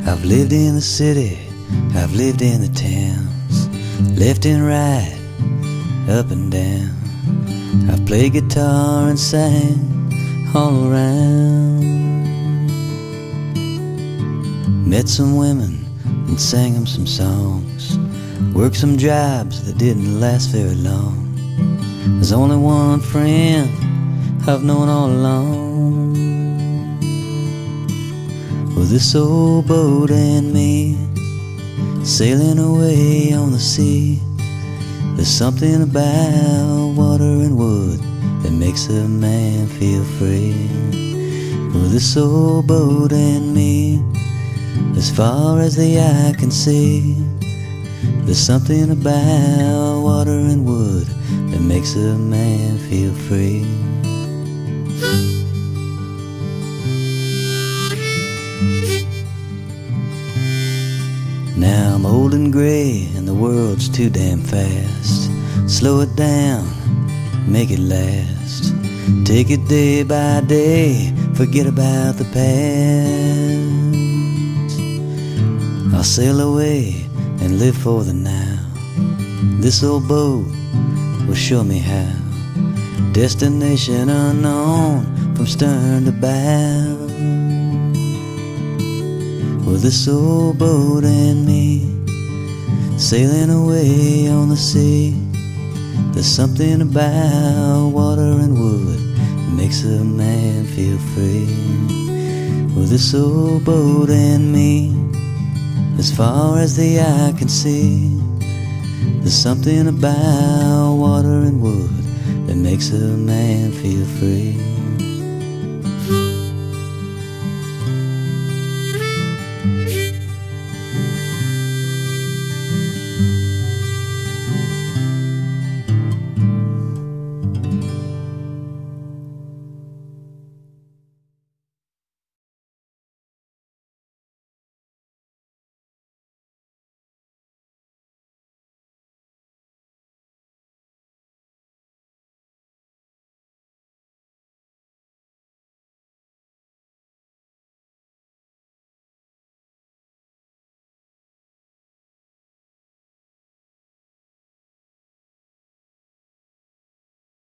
I've lived in the city, I've lived in the towns, left and right, up and down. I've played guitar and sang all around. Met some women and sang them some songs, worked some jobs that didn't last very long. There's only one friend I've known all along. Well, this old boat and me, sailing away on the sea. There's something about water and wood that makes a man feel free. Well, this old boat and me, as far as the eye can see, there's something about water and wood that makes a man feel free. Now I'm old and gray and the world's too damn fast. Slow it down, make it last. Take it day by day, forget about the past. I'll sail away and live for the now. This old boat will show me how. Destination unknown from stern to bow. Well, this old boat and me, sailing away on the sea. There's something about water and wood that makes a man feel free. Well, this old boat and me, as far as the eye can see, there's something about water and wood that makes a man feel free.